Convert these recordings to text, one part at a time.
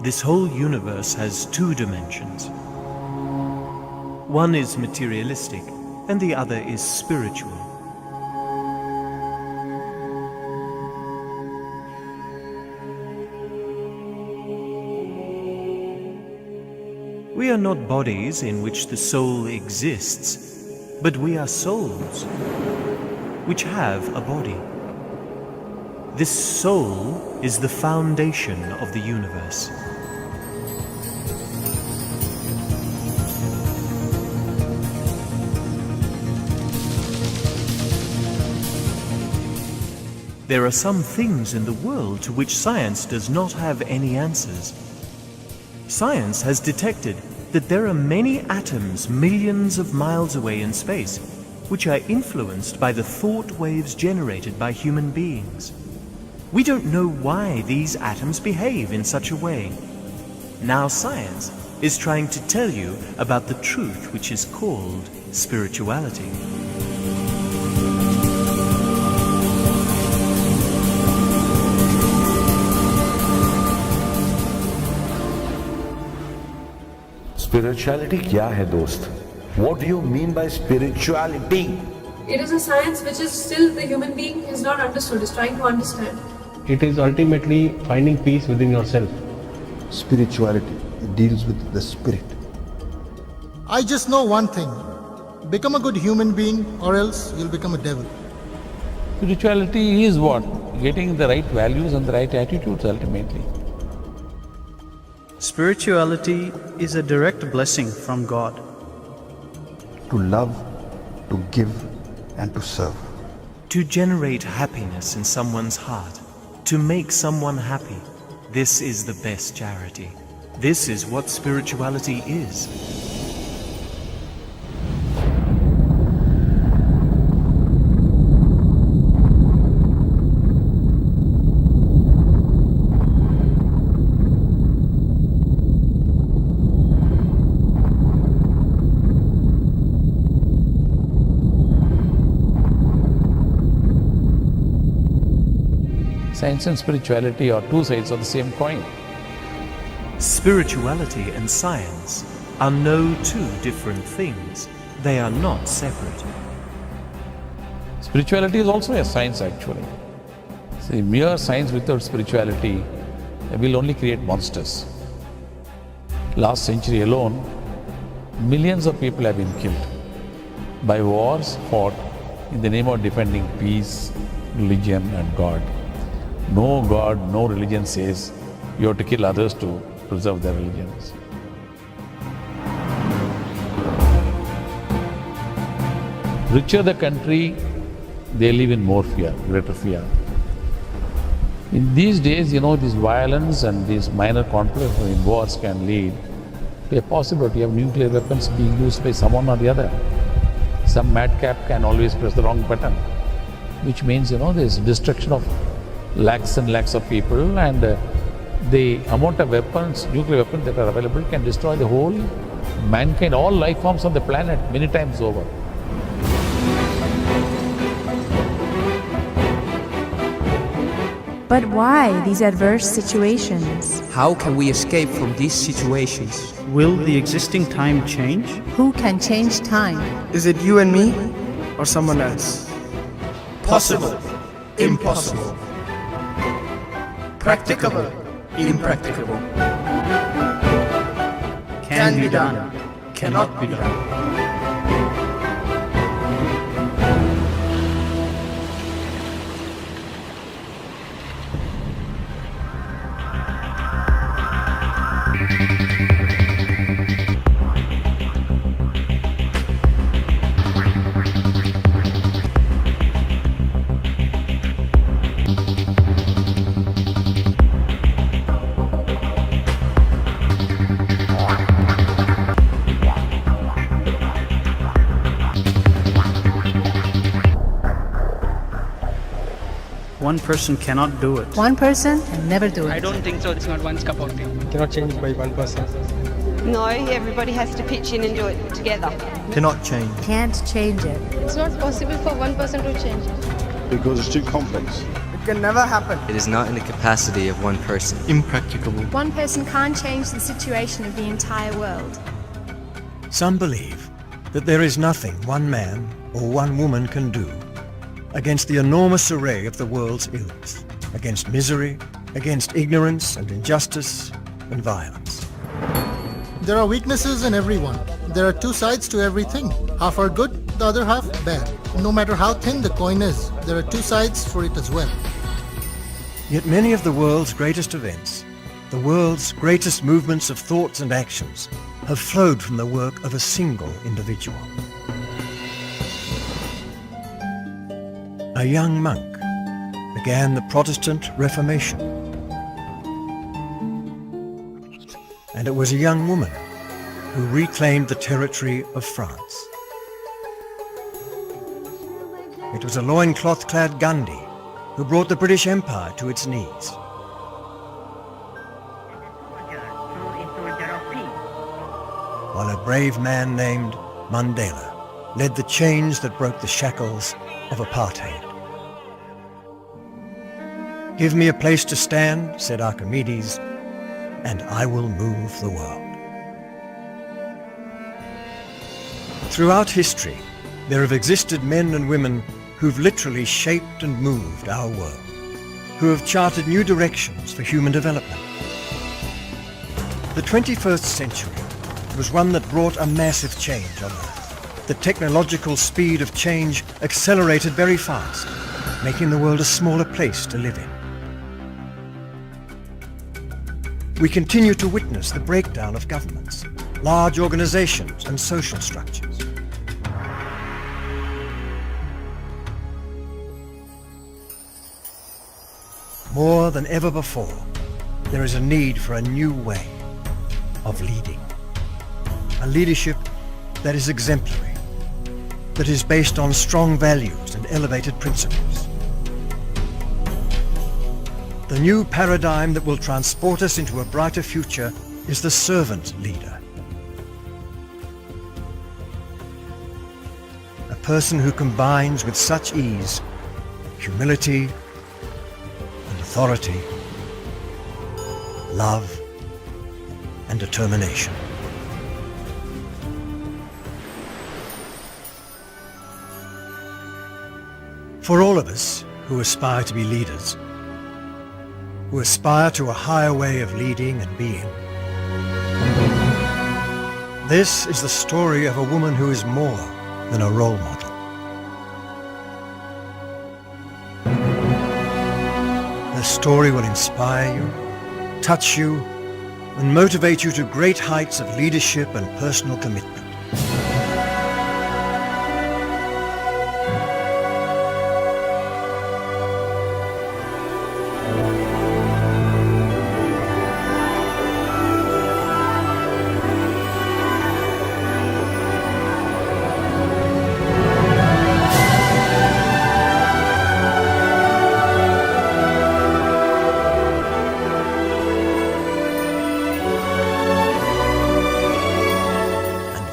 This whole universe has two dimensions. One is materialistic, and the other is spiritual. We are not bodies in which the soul exists, but we are souls which have a body. This soul is the foundation of the universe. There are some things in the world to which science does not have any answers. Science has detected that there are many atoms millions of miles away in space which are influenced by the thought waves generated by human beings. We don't know why these atoms behave in such a way. Now science is trying to tell you about the truth which is called spirituality. Spirituality क्या है दोस्त? What do you mean by spirituality? It is a science which is still the human being has not understood, is trying to understand. It is ultimately finding peace within yourself. Spirituality, it deals with the spirit. I just know one thing. Become a good human being or else you'll become a devil. Spirituality is what? Getting the right values and the right attitudes ultimately. Spirituality is a direct blessing from God. To love, to give, and to serve. To generate happiness in someone's heart, to make someone happy, this is the best charity. This is what spirituality is. Science and spirituality are two sides of the same coin. Spirituality and science are no two different things. They are not separate. Spirituality is also a science actually. See, mere science without spirituality will only create monsters. Last century alone, millions of people have been killed by wars fought in the name of defending peace, religion and God. No God, no religion says you have to kill others to preserve their religions. Richer the country, they live in more fear, greater fear. In these days, this violence and these minor conflicts in wars can lead to a possibility of nuclear weapons being used by someone or the other. Some madcap can always press the wrong button, which means, there's destruction of lakhs and lakhs of people, and the amount of weapons, nuclear weapons that are available can destroy the whole mankind, all life forms on the planet many times over. But why these adverse situations? How can we escape from these situations? Will the existing time change? Who can change time? Is it you and me or someone else? Possible, impossible. Practicable, impracticable. Can be done, cannot be done. One person cannot do it. One person can never do it. I don't think so. It's not one's cup of tea. Cannot change by one person. No, everybody has to pitch in and do it together. Cannot change. Can't change it. It's not possible for one person to change it. Because it's too complex. can never happen. It is not in the capacity of one person. Impracticable. One person can't change the situation of the entire world. Some believe that there is nothing one man or one woman can do against the enormous array of the world's ills, against misery, against ignorance and injustice and violence. There are weaknesses in everyone. There are two sides to everything. Half are good, the other half bad. No matter how thin the coin is, there are two sides for it as well. Yet many of the world's greatest events, the world's greatest movements of thoughts and actions, have flowed from the work of a single individual. A young monk began the Protestant Reformation. And it was a young woman who reclaimed the territory of France. It was a loincloth-clad Gandhi who brought the British Empire to its knees. While a brave man named Mandela led the change that broke the shackles of apartheid. "Give me a place to stand," said Archimedes, "and I will move the world." Throughout history, there have existed men and women who've literally shaped and moved our world, who have charted new directions for human development. The 21st century was one that brought a massive change on Earth. The technological speed of change accelerated very fast, making the world a smaller place to live in. We continue to witness the breakdown of governments, large organizations and social structures. More than ever before, there is a need for a new way of leading. A leadership that is exemplary, that is based on strong values and elevated principles. The new paradigm that will transport us into a brighter future is the servant leader. A person who combines with such ease humility and authority, love and determination. For all of us who aspire to be leaders, who aspire to a higher way of leading and being, this is the story of a woman who is more than a role model. Her story will inspire you, touch you, and motivate you to great heights of leadership and personal commitment.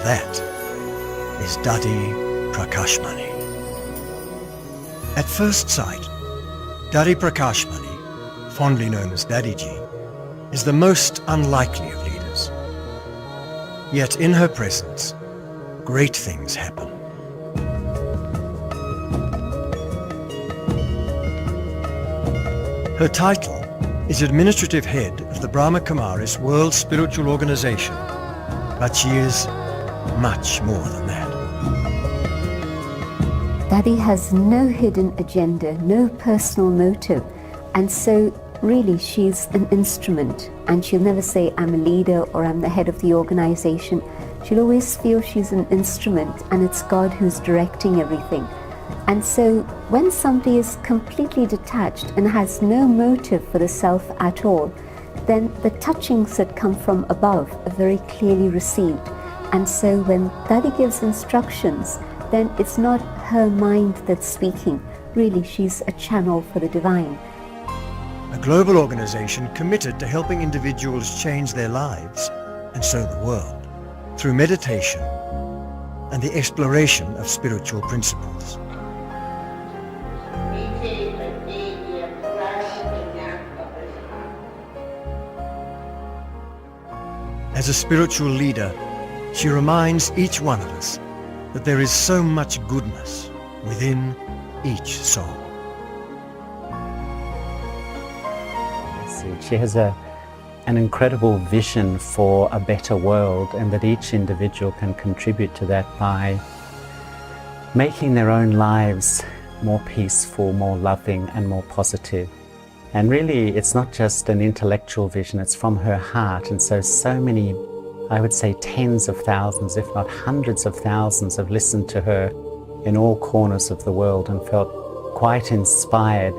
That is Dadi Prakashmani. At first sight, Dadi Prakashmani, fondly known as Dadiji, is the most unlikely of leaders. Yet in her presence, great things happen. Her title is Administrative Head of the Brahma Kumaris World Spiritual Organization, but she is much more than that. Dadi has no hidden agenda, no personal motive, and so really she's an instrument, and she'll never say I'm a leader or I'm the head of the organization. She'll always feel she's an instrument and it's God who's directing everything. And so when somebody is completely detached and has no motive for the self at all, then the touchings that come from above are very clearly received. And so when Dadi gives instructions, then it's not her mind that's speaking. Really, she's a channel for the divine. A global organization committed to helping individuals change their lives, and so the world, through meditation and the exploration of spiritual principles. As a spiritual leader, she reminds each one of us that there is so much goodness within each soul. She has an incredible vision for a better world, and that each individual can contribute to that by making their own lives more peaceful, more loving and more positive. And really, it's not just an intellectual vision, it's from her heart. And so many, I would say tens of thousands, if not hundreds of thousands, have listened to her in all corners of the world and felt quite inspired.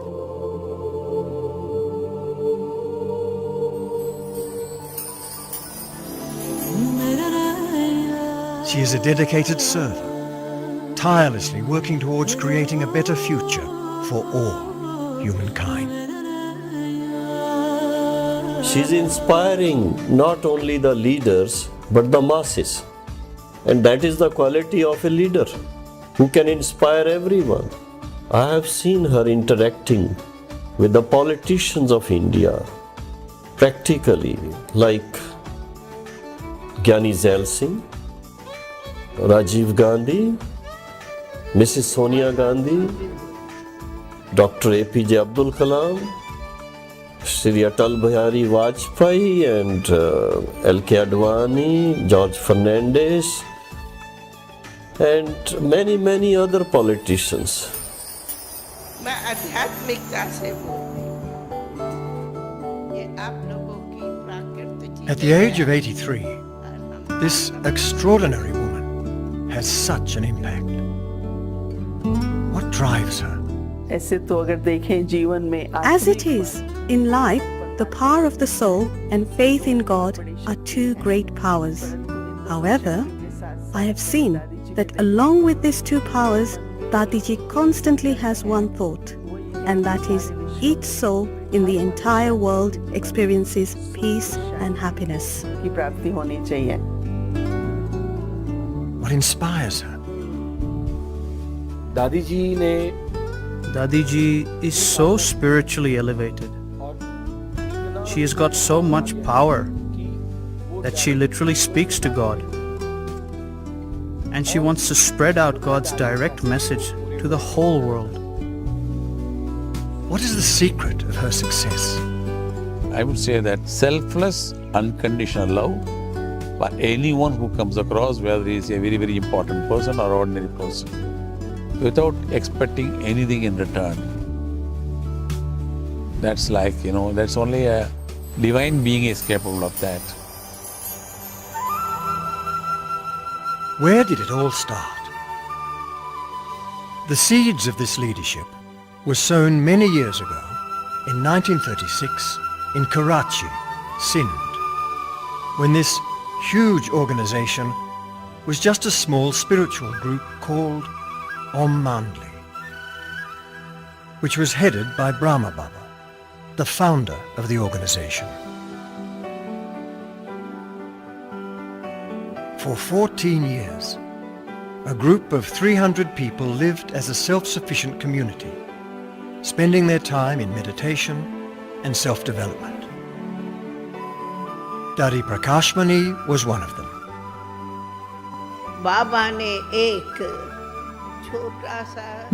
She is a dedicated server, tirelessly working towards creating a better future for all humankind. She's inspiring not only the leaders but the masses. And that is the quality of a leader who can inspire everyone. I have seen her interacting with the politicians of India practically, like Gyani Zail Singh, Rajiv Gandhi, Mrs. Sonia Gandhi, Dr. APJ Abdul Kalam, Shri Atal Bihari Vajpayee and L.K. Advani, George Fernandez and many other politicians. At the age of 83, this extraordinary woman has such an impact. What drives her? As it is, in life, the power of the soul and faith in God are two great powers. However, I have seen that along with these two powers, Dadiji constantly has one thought, and that is each soul in the entire world experiences peace and happiness. What inspires her? Dadi ji is so spiritually elevated. She has got so much power that she literally speaks to God. And she wants to spread out God's direct message to the whole world. What is the secret of her success? I would say that selfless, unconditional love for anyone who comes across, whether he is a very important person or ordinary person, without expecting anything in return. That's like, that's only a divine being is capable of that. Where did it all start? The seeds of this leadership were sown many years ago in 1936 in Karachi, Sindh, when this huge organization was just a small spiritual group called Om Mandli, which was headed by Brahma Baba, the founder of the organization. For 14 years, a group of 300 people lived as a self-sufficient community, spending their time in meditation and self-development. Dadi Prakashmani was one of them.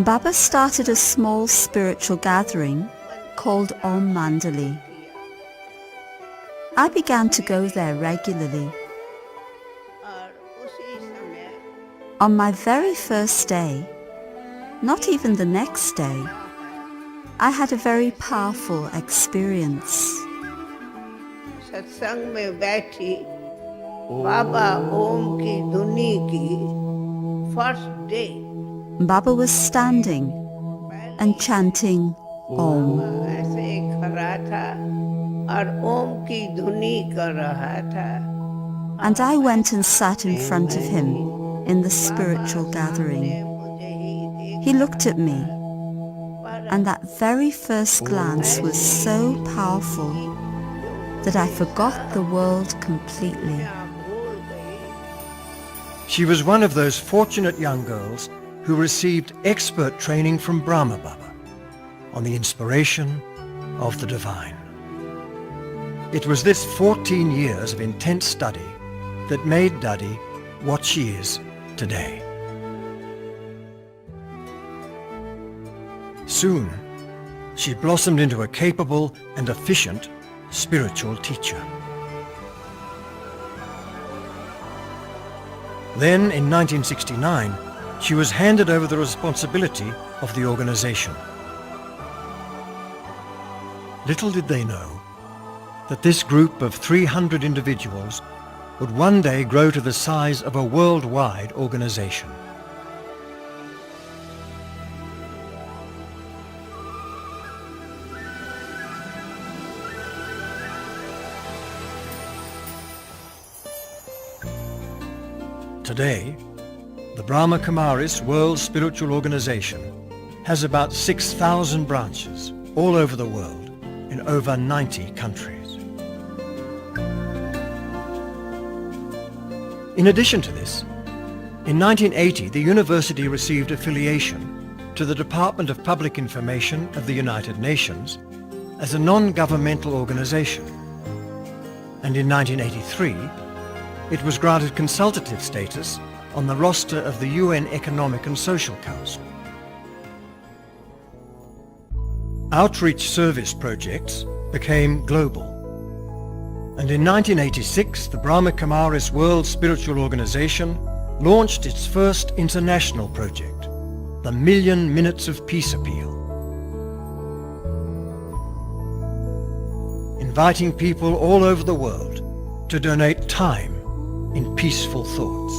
Baba started a small spiritual gathering called Om Mandali. I began to go there regularly. On my very first day, not even the next day, I had a very powerful experience. सत्संग में बैठी बाबा ओम की धुनी की first day. Baba was standing and chanting Om. ऐसे खड़ा था और ओम की धुनी कर रहा था. And I went and sat in front of him in the spiritual gathering. He looked at me, and that very first glance was so powerful that I forgot the world completely. She was one of those fortunate young girls who received expert training from Brahma Baba on the inspiration of the divine. It was this 14 years of intense study that made Dadi what she is today. Soon, she blossomed into a capable and efficient spiritual teacher. Then, in 1969, she was handed over the responsibility of the organization. Little did they know that this group of 300 individuals would one day grow to the size of a worldwide organization. Today, the Brahma Kumaris World Spiritual Organization has about 6,000 branches all over the world in over 90 countries. In addition to this, in 1980 the university received affiliation to the Department of Public Information of the United Nations as a non-governmental organization, and in 1983 it was granted consultative status on the roster of the UN Economic and Social Council. Outreach service projects became global, and in 1986 the Brahma Kumaris World Spiritual Organization launched its first international project, the Million Minutes of Peace Appeal, inviting people all over the world to donate time in peaceful thoughts.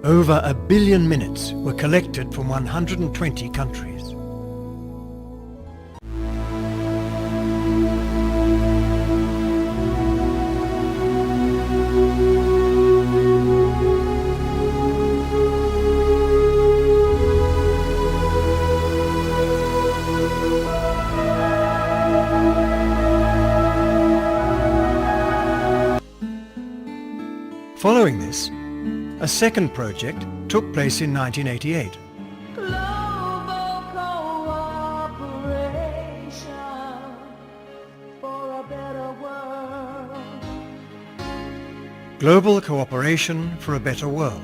Over 1 billion minutes were collected from 120 countries. Following this, a second project took place in 1988. Global Cooperation for a Better World.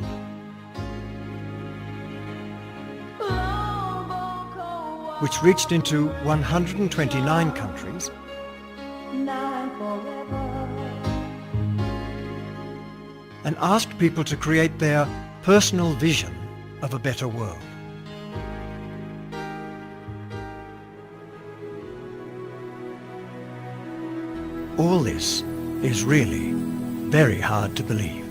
Which reached into 129 countries and asked people to create their personal vision of a better world. All this is really very hard to believe.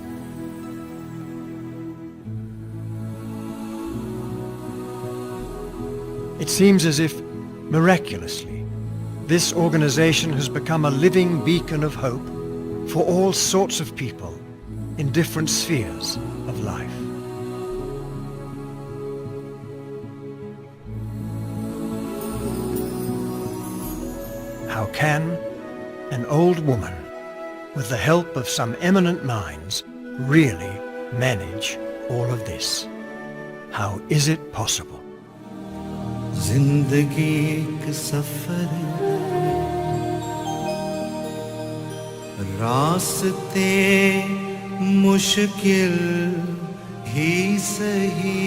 It seems as if, miraculously, this organization has become a living beacon of hope for all sorts of people in different spheres of life. How can an old woman, with the help of some eminent minds, really manage all of this? How is it possible? जिंदगी एक सफर है, रास्ते मुश्किल ही सही,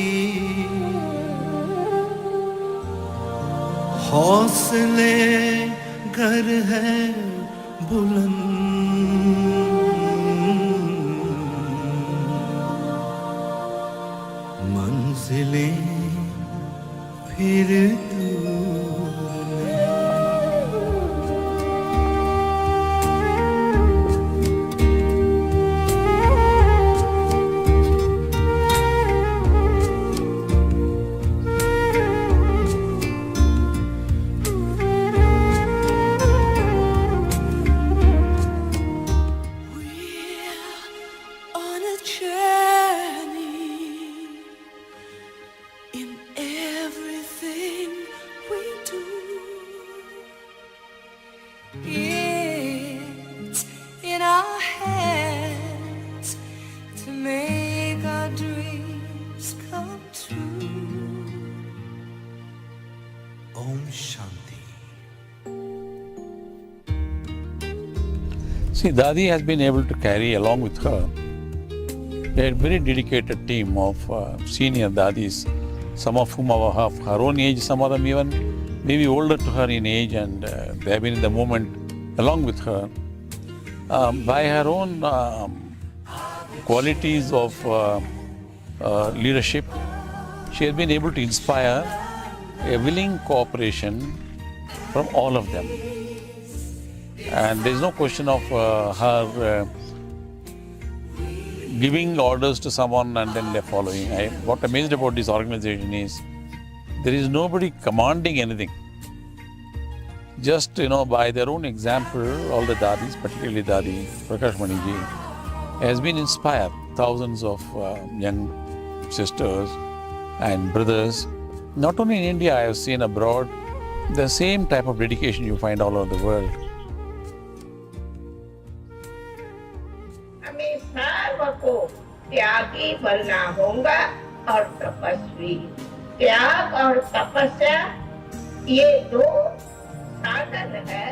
हौसले घर है बुलंद, मंजिलें फिर it's in our hands to make a See, Dadi has been able to carry along with her a very dedicated team of senior Dadis, some of whom are of her own age, some of them even maybe older to her in age, and they have been in the movement along with her. By her own qualities of leadership, she has been able to inspire a willing cooperation from all of them. And there is no question of her giving orders to someone and then they're following. What amazed about this organization is there is nobody commanding anything. Just, by their own example, all the Dadis, particularly Dadi, Prakashmani ji, has been inspired thousands of young sisters and brothers. Not only in India, I have seen abroad, the same type of dedication you find all over the world. हमें सर्व को त्यागी बनना होगा और तपस्वी। त्याग और तपस्या ये दो साधन है।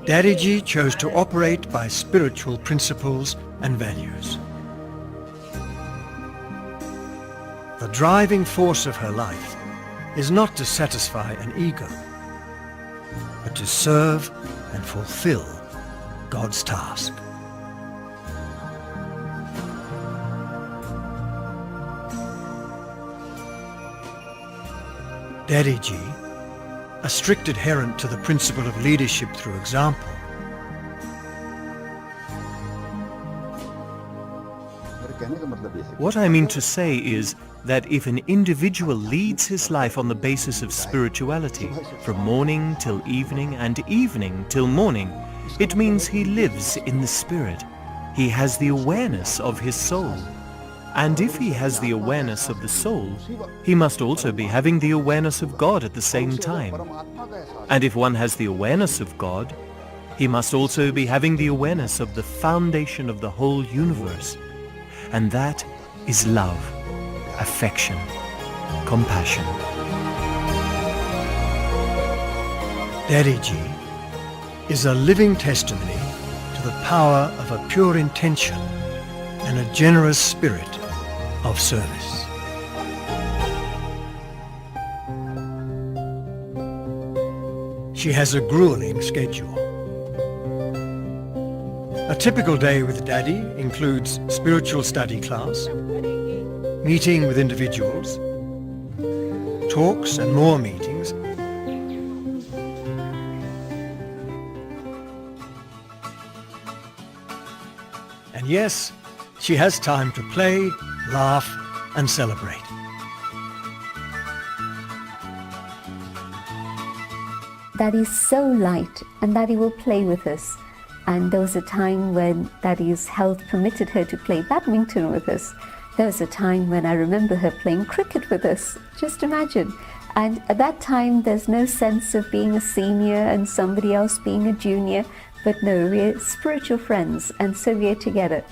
Dadi chose to operate by spiritual principles and values. The driving force of her life is not to satisfy an ego, but to serve and fulfill God's task. Dadi, a strict adherent to the principle of leadership through example, what I mean to say is that if an individual leads his life on the basis of spirituality, from morning till evening and evening till morning, it means he lives in the spirit. He has the awareness of his soul. And if he has the awareness of the soul, he must also be having the awareness of God at the same time. And if one has the awareness of God, he must also be having the awareness of the foundation of the whole universe. And that is love, affection, compassion. Dadi is a living testimony to the power of a pure intention and a generous spirit of service. She has a grueling schedule. A typical day with Dadi includes spiritual study class, meeting with individuals, talks and more meetings, and yes, she has time to play, laugh and celebrate. Daddy's so light, and Daddy will play with us. And there was a time when Daddy's health permitted her to play badminton with us. There was a time when I remember her playing cricket with us. Just imagine. And at that time, there's no sense of being a senior and somebody else being a junior. But no, we're spiritual friends, and so we're together.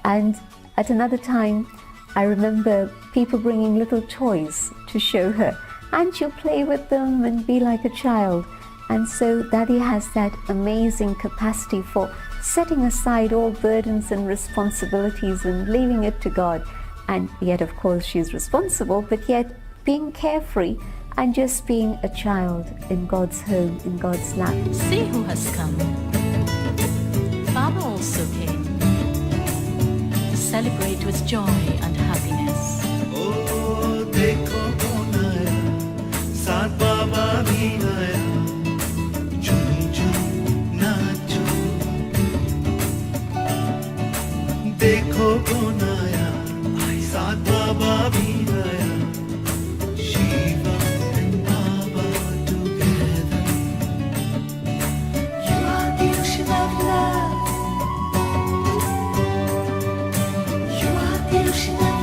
And at another time, I remember people bringing little toys to show her. And she'll play with them and be like a child. And so Dadi has that amazing capacity for setting aside all burdens and responsibilities and leaving it to God. And yet, of course, she's responsible, but yet being carefree and just being a child in God's home, in God's lap. See who has come. Baba also came. Celebrate with joy and happiness. Oh, dekho kaun aaya, saath Baba bhi aaya. देखो कौन आया, साथ बाबा भी आया. Shiva and Baba together. You are the ocean of love. You are the ocean of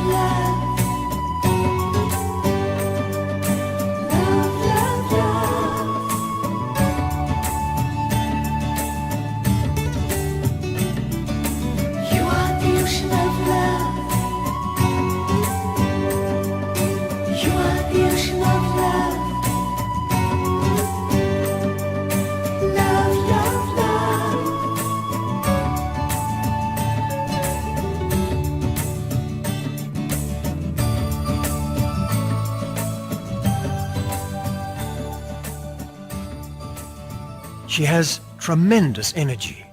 She has tremendous energy.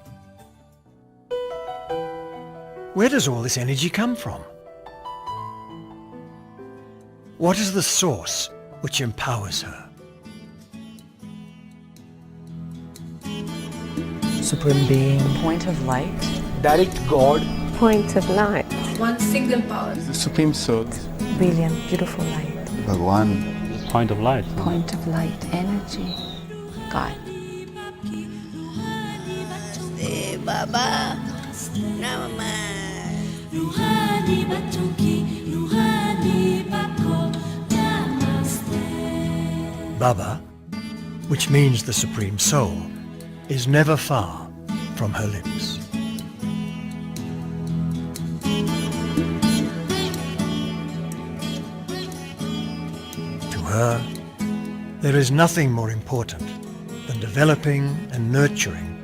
Where does all this energy come from? What is the source which empowers her? Supreme Being. Point of light. Direct God. Point of light. One single power. The Supreme Soul. Brilliant, beautiful light. Bhagwan. Point of light. Point of light. Energy. God. Baba. Baba, which means the Supreme Soul, is never far from her lips. To her, there is nothing more important than developing and nurturing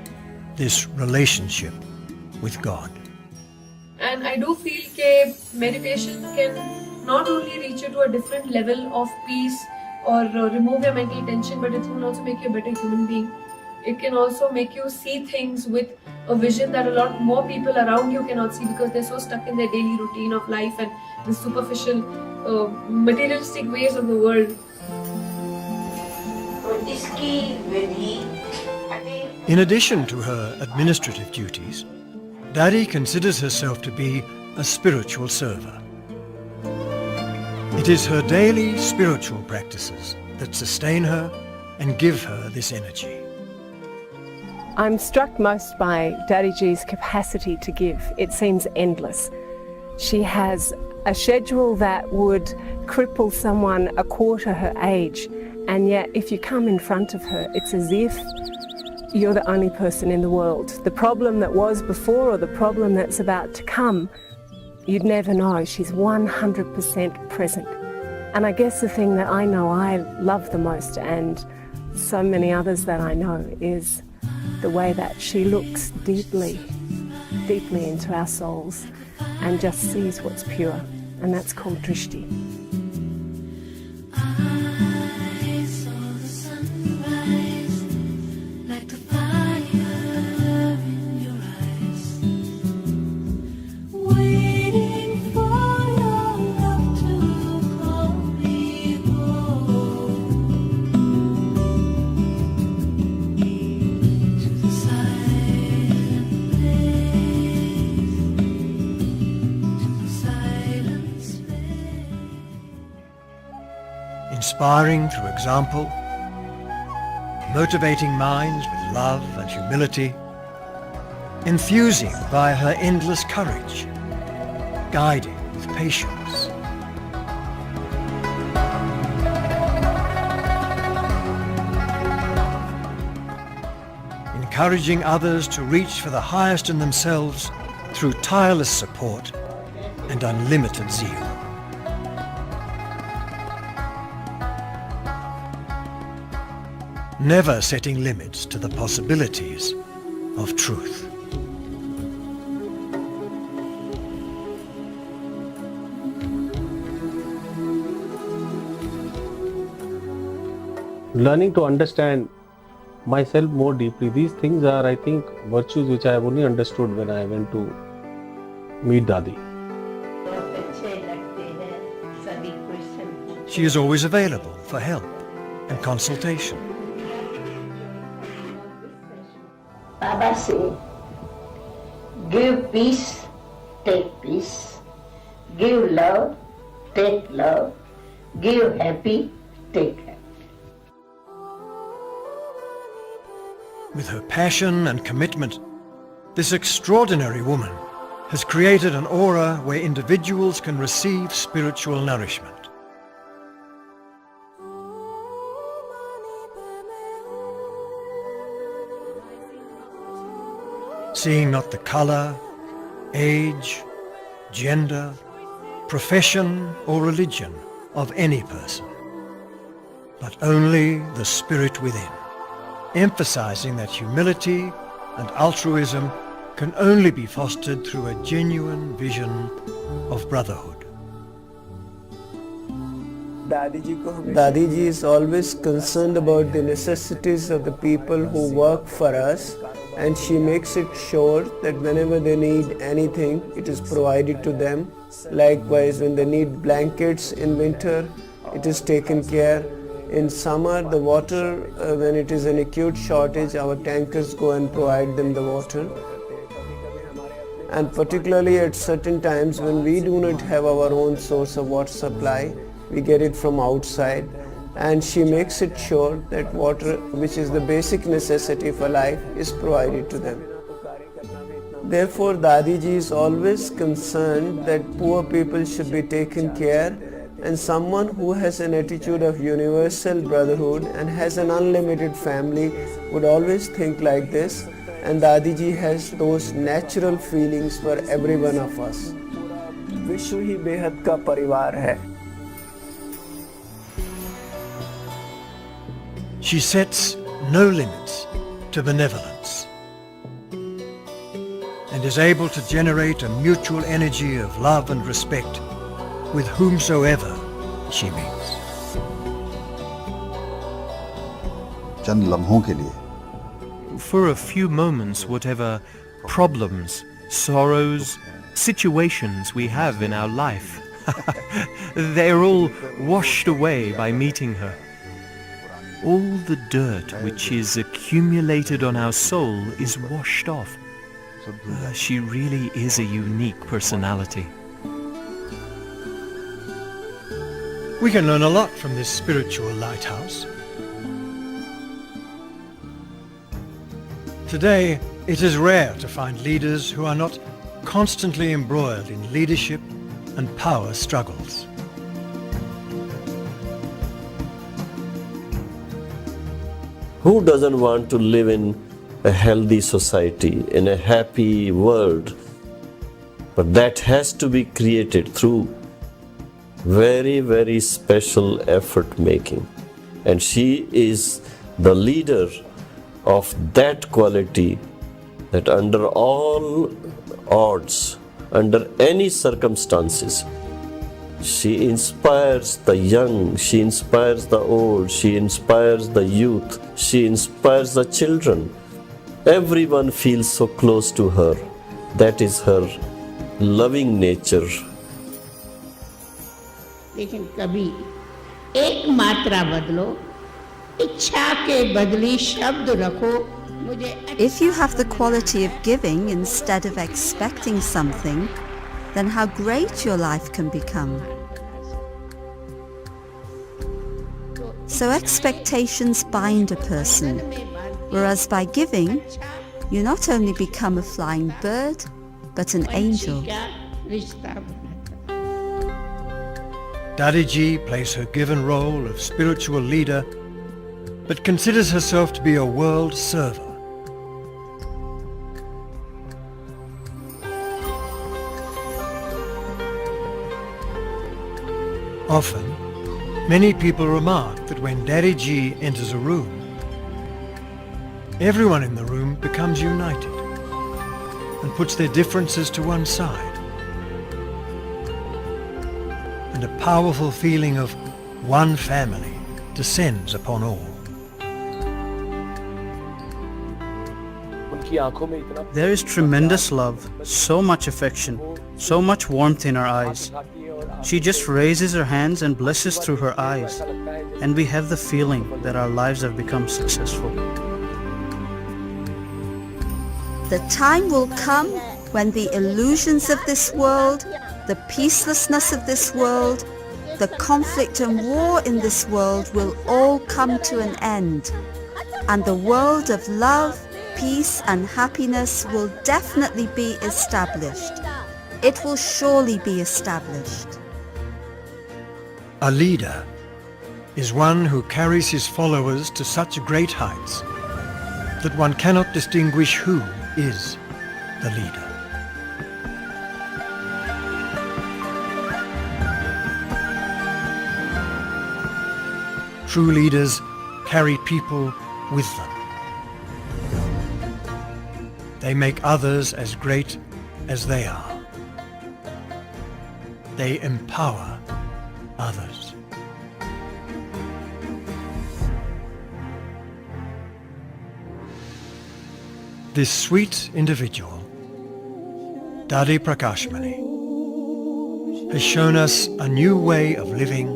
this relationship with God. And I do feel that meditation can not only reach you to a different level of peace or remove your mental tension, but it can also make you a better human being. It can also make you see things with a vision that a lot more people around you cannot see because they're so stuck in their daily routine of life and the superficial, materialistic ways of the world. In addition to her administrative duties, Dadi considers herself to be a spiritual server. It is her daily spiritual practices that sustain her and give her this energy. I'm struck most by Dadiji's capacity to give. It seems endless. She has a schedule that would cripple someone a quarter her age, and yet if you come in front of her, it's as if you're the only person in the world. The problem that was before or the problem that's about to come, you'd never know. She's 100% present. And I guess the thing that I know I love the most, and so many others that I know, is the way that she looks deeply, deeply into our souls and just sees what's pure. And that's called drishti. Inspiring through example, motivating minds with love and humility, enthusing by her endless courage, guiding with patience. Encouraging others to reach for the highest in themselves through tireless support and unlimited zeal. Never setting limits to the possibilities of truth. Learning to understand myself more deeply. These things are, I think, virtues which I have only understood when I went to meet Dadi. She is always available for help and consultation. Baba said, give peace, take peace. Give love, take love. Give happy, take happy. With her passion and commitment, this extraordinary woman has created an aura where individuals can receive spiritual nourishment. Seeing not the color, age, gender, profession or religion of any person, but only the spirit within, emphasizing that humility and altruism can only be fostered through a genuine vision of brotherhood. Dadi ji is always concerned about the necessities of the people who work for us, and she makes it sure that whenever they need anything, it is provided to them. Likewise, when they need blankets in winter, it is taken care. In summer, the water, when it is an acute shortage, our tankers go and provide them the water. And particularly at certain times when we do not have our own source of water supply, we get it from outside, and she makes it sure that water, which is the basic necessity for life, is provided to them. Therefore, Dadi ji is always concerned that poor people should be taken care, and someone who has an attitude of universal brotherhood and has an unlimited family would always think like this, and Dadi ji has those natural feelings for every one of us. विश्व ही बेहद का परिवार है. She sets no limits to benevolence and is able to generate a mutual energy of love and respect with whomsoever she meets. चंद लम्हों के लिए For a few moments, whatever problems, sorrows, situations we have in our life, they're all washed away by meeting her. All the dirt which is accumulated on our soul is washed off. She really is a unique personality. We can learn a lot from this spiritual lighthouse. Today, it is rare to find leaders who are not constantly embroiled in leadership and power struggles. Who doesn't want to live in a healthy society, in a happy world? But that has to be created through very, very special effort making. And she is the leader of that quality that under all odds, under any circumstances, she inspires the young, she inspires the old, she inspires the youth, she inspires the children. Everyone feels so close to her. That is her loving nature. लेकिन कभी एक मात्रा बदलो, इच्छा के बदली शब्द रखो. If you have the quality of giving instead of expecting something, then how great your life can become. So expectations bind a person, whereas by giving, you not only become a flying bird, but an angel. Dadi ji plays her given role of spiritual leader, but considers herself to be a world server. Often, many people remark that when Dadi ji enters a room, everyone in the room becomes united and puts their differences to one side. And a powerful feeling of one family descends upon all. There is tremendous love, so much affection, so much warmth in her eyes. She just raises her hands and blesses through her eyes, and we have the feeling that our lives have become successful. The time will come when the illusions of this world, the peacelessness of this world, the conflict and war in this world will all come to an end, and the world of love, peace and happiness will definitely be established. It will surely be established. A leader is one who carries his followers to such great heights that one cannot distinguish who is the leader. True leaders carry people with them. They make others as great as they are. They empower others. This sweet individual, Dadi Prakashmani, has shown us a new way of living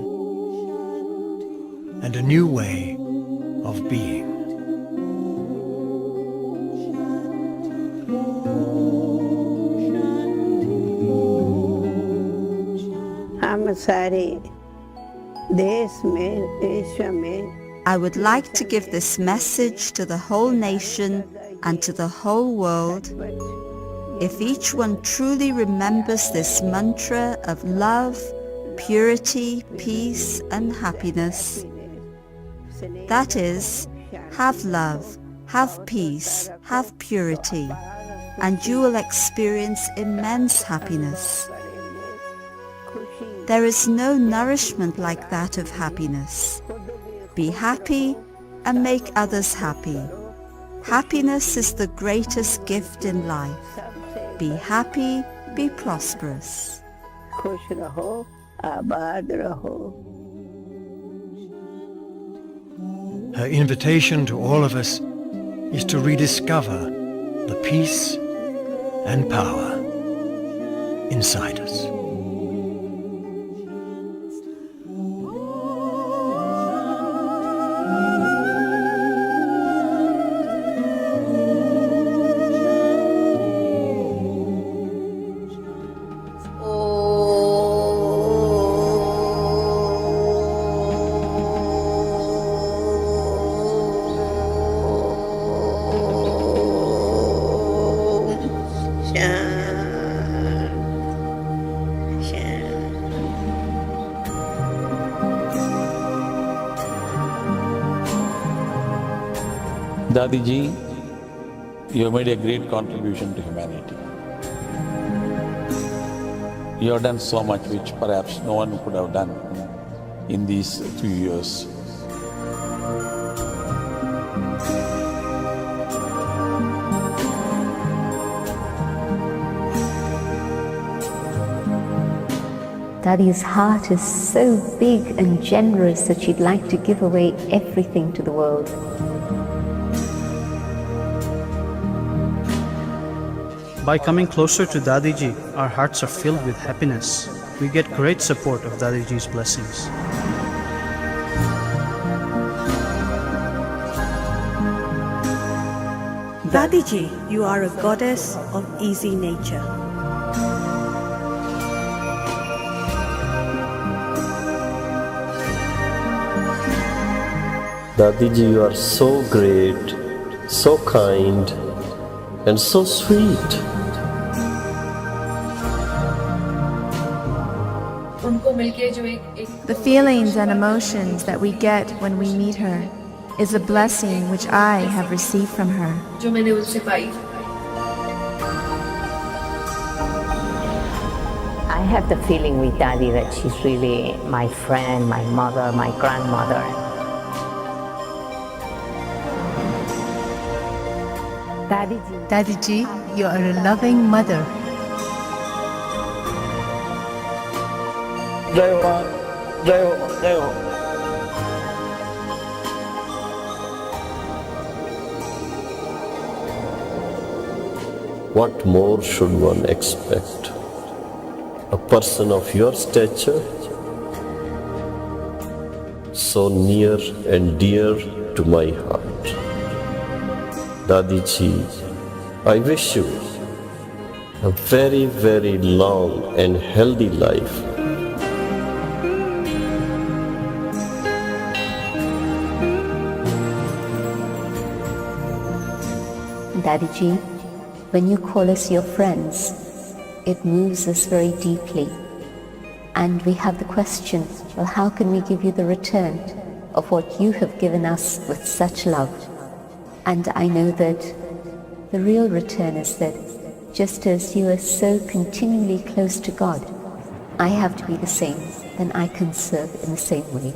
and a new way of being. I would like to give this message to the whole nation and to the whole world. If each one truly remembers this mantra of love, purity, peace and happiness, that is, have love, have peace, have purity, and you will experience immense happiness. There is no nourishment like that of happiness. Be happy and make others happy. Happiness is the greatest gift in life. Be happy, be prosperous. Her invitation to all of us is to rediscover the peace and power inside us. Dadi ji, you have made a great contribution to humanity. You have done so much which perhaps no one could have done in these few years. Dadi's heart is so big and generous that she'd like to give away everything to the world. By coming closer to Dadiji, our hearts are filled with happiness. We get great support of Dadiji's blessings. Dadiji, you are a goddess of easy nature. Dadiji, you are so great, so kind, and so sweet. The feelings and emotions that we get when we meet her is a blessing which I have received from her. I have the feeling with Dadi that she's really my friend, my mother, my grandmother. Dadiji, you are a loving mother. Jai Ho, Jai Ho, Jai Ho. What more should one expect? A person of your stature, so near and dear to my heart. Dadiji, I wish you a very, very long and healthy life. Dadiji, when you call us your friends, it moves us very deeply. And we have the question, well, how can we give you the return of what you have given us with such love? And I know that the real return is that just as you are so continually close to God, I have to be the same, then I can serve in the same way.